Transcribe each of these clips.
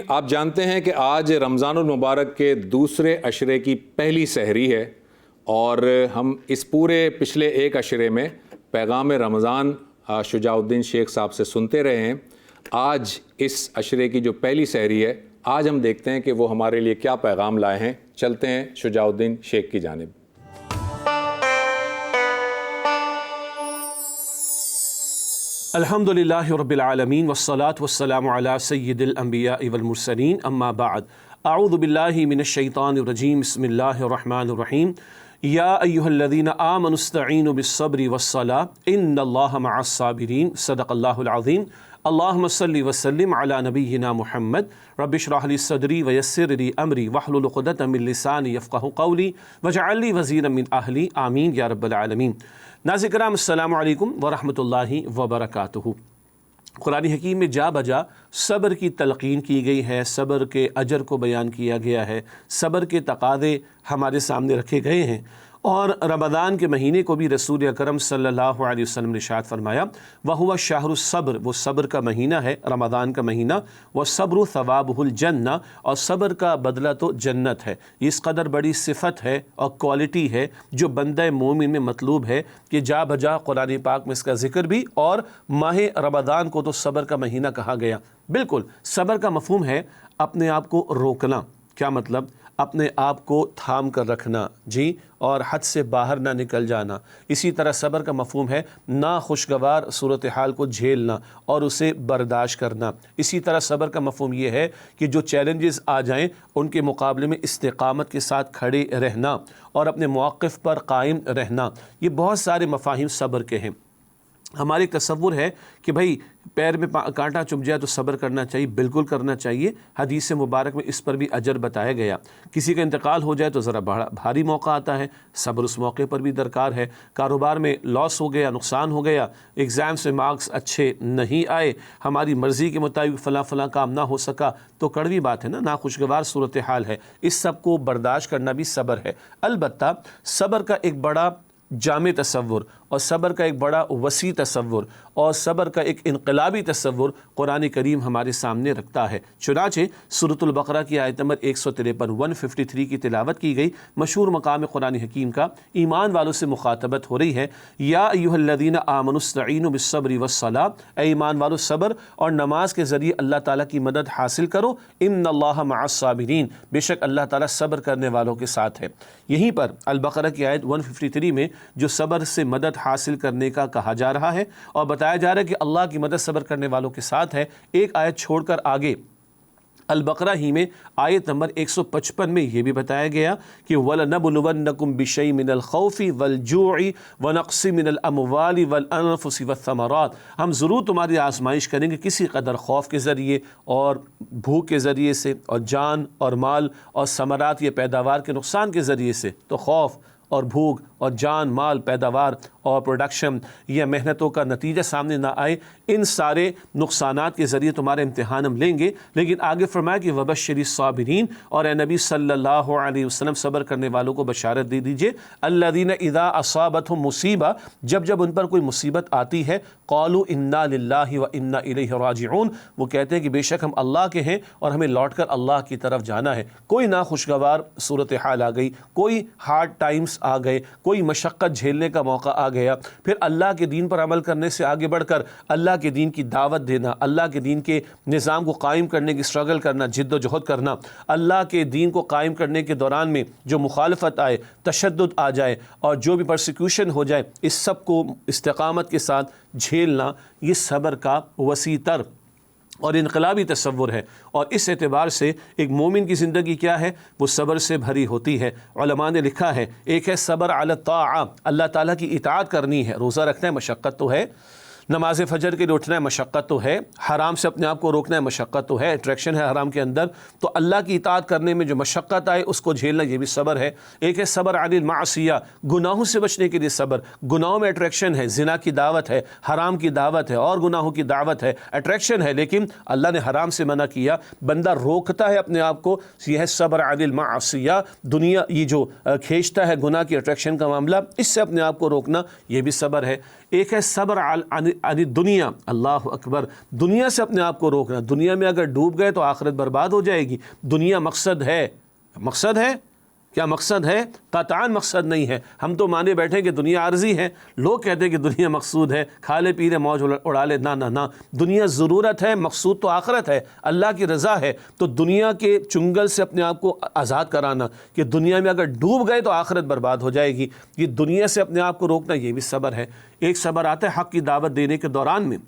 آپ جانتے ہیں کہ آج رمضان المبارک کے دوسرے عشرے کی پہلی سحری ہے اور ہم اس پورے پچھلے ایک عشرے میں پیغام رمضان شجاع الدین شیخ صاحب سے سنتے رہے ہیں۔ آج اس عشرے کی جو پہلی سحری ہے، آج ہم دیکھتے ہیں کہ وہ ہمارے لیے کیا پیغام لائے ہیں۔ چلتے ہیں شجاع الدین شیخ کی جانب۔ الحمدللہ رب العالمین والصلاة والسلام علی سید الانبیاء والمرسلین، اما بعد، اعوذ باللہ من الشیطان الرجیم، بسم اللہ الرحمن الرحیم۔ یا ایہا الذین آمنوا استعینوا بالصبر والصلاة ان اللہ مع الصابرین، صدق اللہ العظیم۔ اللہم صلی وسلم علی نبینا محمد، رب اشرح لی صدری ویسر لی امری واحلل عقدۃ من لسانی یفقہوا قولی واجعل لی وزیرا من اہلی، آمین یا رب العالمین۔ ناظرین کرام، السلام علیکم ورحمۃ اللہ وبرکاتہ۔ قرآن حکیم میں جا بجا صبر کی تلقین کی گئی ہے، صبر کے اجر کو بیان کیا گیا ہے، صبر کے تقاضے ہمارے سامنے رکھے گئے ہیں، اور رمضان کے مہینے کو بھی رسول اکرم صلی اللہ علیہ وسلم نے ارشاد فرمایا، وَهُوَ شَهْرُ الصَّبْرِ، وہ صبر کا مہینہ ہے، رمضان کا مہینہ، وَالصَّبْرُ ثَوَابُهُ الْجَنَّةُ، اور صبر کا بدلہ تو جنت ہے۔ اس قدر بڑی صفت ہے اور کوالٹی ہے جو بندہ مومن میں مطلوب ہے کہ جا بجا قرآن پاک میں اس کا ذکر بھی، اور ماہ رمضان کو تو صبر کا مہینہ کہا گیا۔ بالکل صبر کا مفہوم ہے اپنے آپ کو روکنا۔ کیا مطلب؟ اپنے آپ کو تھام کر رکھنا، جی، اور حد سے باہر نہ نکل جانا۔ اسی طرح صبر کا مفہوم ہے ناخوشگوار صورتحال کو جھیلنا اور اسے برداشت کرنا۔ اسی طرح صبر کا مفہوم یہ ہے کہ جو چیلنجز آ جائیں ان کے مقابلے میں استقامت کے ساتھ کھڑے رہنا اور اپنے موقف پر قائم رہنا۔ یہ بہت سارے مفاہیم صبر کے ہیں۔ ہمارے ایک تصور ہے کہ بھائی پیر میں کانٹا چبھ جائے تو صبر کرنا چاہیے، بالکل کرنا چاہیے۔ حدیث مبارک میں اس پر بھی اجر بتایا گیا۔ کسی کا انتقال ہو جائے تو ذرا بھاری موقع آتا ہے، صبر اس موقع پر بھی درکار ہے۔ کاروبار میں لاس ہو گیا، نقصان ہو گیا، ایگزام سے مارکس اچھے نہیں آئے، ہماری مرضی کے مطابق فلاں کام نہ ہو سکا، تو کڑوی بات ہے نا، ناخوشگوار صورتحال ہے۔ اس سب کو برداشت کرنا بھی صبر ہے۔ البتہ صبر کا ایک بڑا جامع تصور اور صبر کا ایک بڑا وسیع تصور اور صبر کا ایک انقلابی تصور قرآن کریم ہمارے سامنے رکھتا ہے۔ چنانچہ سورۃ البقرہ کی آیت نمبر 153 153 کی تلاوت کی گئی مشہور مقام قرآن حکیم کا ایمان والوں سے مخاطبت ہو رہی ہے۔ یا ایھا الذین آمنوا استعینوا بالصبر والصلاۃ، اے ایمان والو صبر اور نماز کے ذریعے اللہ تعالیٰ کی مدد حاصل کرو، ان اللہ مع الصابرین، بے شک اللہ تعالیٰ صبر کرنے والوں کے ساتھ ہے۔ یہیں پر البقرہ کی آیت 153 میں جو صبر سے مدد حاصل کرنے کا کہا جا رہا ہے اور بتایا جا رہا ہے کہ اللہ کی مدد صبر کرنے والوں کے ساتھ ہے، ایک آیت چھوڑ کر آگے البقرہ ہی میں آیت نمبر 155 میں یہ بھی بتایا گیا کہ وَلَنَبْلُوَنَّكُمْ بِشَيْءٍ مِّنَ الْخَوْفِ وَالْجُوعِ وَنَقْصٍ مِّنَ الْأَمْوَالِ وَالْأَنفُسِ وَالثَّمَرَاتِ، ہم ضرور تمہاری آزمائش کریں گے کسی قدر خوف کے ذریعے اور بھوک کے ذریعے سے اور جان اور مال اور ثمرات یا پیداوار کے نقصان کے ذریعے سے۔ تو خوف اور بھوک اور جان مال پیداوار اور پروڈکشن یا محنتوں کا نتیجہ سامنے نہ آئے، ان سارے نقصانات کے ذریعے تمہارے امتحان ہم لیں گے۔ لیکن آگے فرمایا کہ وَبَشِّرِ الصَّابِرِينَ، اور اے نبی صلی اللہ علیہ وسلم صبر کرنے والوں کو بشارت دے دیجئے، الَّذِينَ إِذَا أَصَابَتْهُمْ مُصِیبَۃٌ، جب ان پر کوئی مصیبت آتی ہے، قَالُوا إِنَّا لِلَّهِ وَإِنَّا إِلَيْهِ رَاجِعُونَ، وہ کہتے ہیں کہ بے شک ہم اللہ کے ہیں اور ہمیں لوٹ کر اللہ کی طرف جانا ہے۔ کوئی ناخوشگوار صورتحال آ گئی، کوئی ہارڈ ٹائمز آ گئے، کوئی مشقت جھیلنے کا موقع آ گیا، پھر اللہ کے دین پر عمل کرنے سے آگے بڑھ کر اللہ کے دین کی دعوت دینا، اللہ کے دین کے نظام کو قائم کرنے کی اسٹرگل کرنا، جد و جہد کرنا، اللہ کے دین کو قائم کرنے کے دوران میں جو مخالفت آئے، تشدد آ جائے اور جو بھی پرسیکیوشن ہو جائے، اس سب کو استقامت کے ساتھ جھیلنا، یہ صبر کا وسیع تر اور انقلابی تصور ہے۔ اور اس اعتبار سے ایک مومن کی زندگی کیا ہے؟ وہ صبر سے بھری ہوتی ہے۔ علماء نے لکھا ہے، ایک ہے صبر علی الطاعہ، اللہ تعالیٰ کی اطاعت کرنی ہے، روزہ رکھنا ہے، مشقت تو ہے، نماز فجر کے لیے اٹھنا ہے، مشقت تو ہے، حرام سے اپنے آپ کو روکنا ہے، مشقت تو ہے، اٹریکشن ہے حرام کے اندر، تو اللہ کی اطاعت کرنے میں جو مشقت آئے اس کو جھیلنا، یہ بھی صبر ہے۔ ایک ہے صبر علی المعصیہ، گناہوں سے بچنے کے لیے صبر، گناہوں میں اٹریکشن ہے، زنا کی دعوت ہے، حرام کی دعوت ہے اور گناہوں کی دعوت ہے، اٹریکشن ہے لیکن اللہ نے حرام سے منع کیا، بندہ روکتا ہے اپنے آپ کو، یہ ہے صبر علی المعصیہ، دنیا یہ جو کھینچتا ہے گناہ کی اٹریکشن کا معاملہ، اس سے اپنے آپ کو روکنا، یہ بھی صبر ہے۔ ایک ہے صبر عن دنیا، اللہ اکبر، دنیا سے اپنے آپ کو روکنا. دنیا میں اگر ڈوب گئے تو آخرت برباد ہو جائے گی. دنیا مقصد ہے، مقصد ہے کیا؟ مقصد ہے؟ قطعاً مقصد نہیں ہے. ہم تو مانے بیٹھے کہ دنیا عارضی ہے. لوگ کہتے ہیں کہ دنیا مقصود ہے، کھا لے پی لے موج اڑا لے. نہ، دنیا ضرورت ہے، مقصود تو آخرت ہے، اللہ کی رضا ہے. تو دنیا کے چنگل سے اپنے آپ کو آزاد کرانا کہ دنیا میں اگر ڈوب گئے تو آخرت برباد ہو جائے گی، یہ دنیا سے اپنے آپ کو روکنا، یہ بھی صبر ہے. ایک صبر آتا ہے حق کی دعوت دینے کے دوران میں.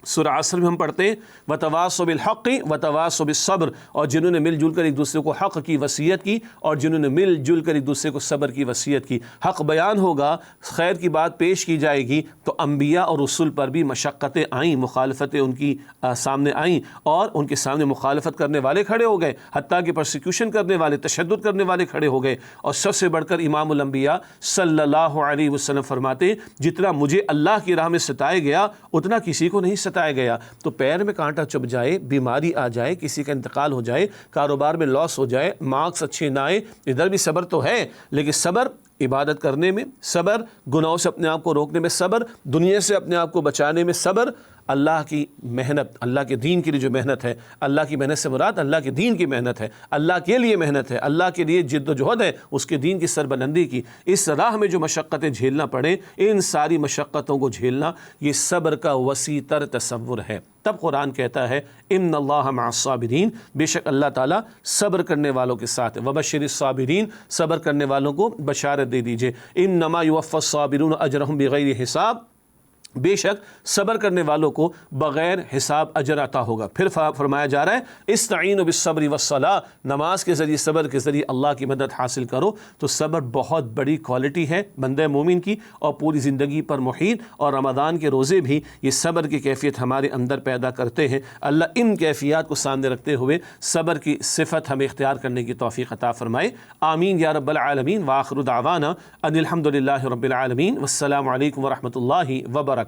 سورہ عصر میں ہم پڑھتے ہیں وَتَوَاصَوْا بِالْحَقِّ وَتَوَاصَوْا بِالصَّبْرِ، اور جنہوں نے مل جل کر ایک دوسرے کو حق کی وصیت کی اور جنہوں نے مل جل کر ایک دوسرے کو صبر کی وصیت کی. حق بیان ہوگا، خیر کی بات پیش کی جائے گی تو انبیاء اور رسول پر بھی مشقتیں آئیں، مخالفتیں ان کی سامنے آئیں اور ان کے سامنے مخالفت کرنے والے کھڑے ہو گئے، حتیٰ کہ پرسیکیوشن کرنے والے، تشدد کرنے والے کھڑے ہو گئے. اور سب سے بڑھ کر امام الانبیاء صلی اللہ علیہ وسلم فرماتے جتنا مجھے اللہ کی راہ میں ستایا گیا اتنا کسی کو نہیں ستایا گیا. تو پیر میں کانٹا چبھ جائے، بیماری آ جائے، کسی کا انتقال ہو جائے، کاروبار میں لاس ہو جائے، مارکس اچھے نہ آئے، ادھر بھی صبر تو ہے. لیکن صبر عبادت کرنے میں، صبر گناہوں سے اپنے آپ کو روکنے میں، صبر دنیا سے اپنے آپ کو بچانے میں، صبر اللہ کی محنت، اللہ کے دین کے لیے جو محنت ہے، اللہ کی محنت سے مراد اللہ کے دین کی محنت ہے، اللہ کے لیے محنت ہے، اللہ کے لیے جد و جہد ہے، اس کے دین کی سربلندی کی. اس راہ میں جو مشقتیں جھیلنا پڑیں، ان ساری مشقتوں کو جھیلنا، یہ صبر کا وسیع تر تصور ہے. تب قرآن کہتا ہے ان اللہ مع الصابرین، بے شک اللہ تعالیٰ صبر کرنے والوں کے ساتھ ہے. وبشر الصابرین، صبر کرنے والوں کو بشارت دے دیجئے. انما یوفی الصابرون اجرہم بغیر حساب، بے شک صبر کرنے والوں کو بغیر حساب اجر عطا ہوگا. پھر فرمایا جا رہا ہے استعینوا بالصبر والصلاۃ، نماز کے ذریعے، صبر کے ذریعے اللہ کی مدد حاصل کرو. تو صبر بہت بڑی کوالٹی ہے بندہ مومن کی اور پوری زندگی پر محیط. اور رمضان کے روزے بھی یہ صبر کی کیفیت ہمارے اندر پیدا کرتے ہیں. اللہ ان کیفیات کو سامنے رکھتے ہوئے صبر کی صفت ہمیں اختیار کرنے کی توفیق عطا فرمائے. آمین یا رب العالمین. وآخر دعوانا ان الحمد للہ رب العالمین. والسلام علیکم ورحمۃ اللہ وبرکاتہ.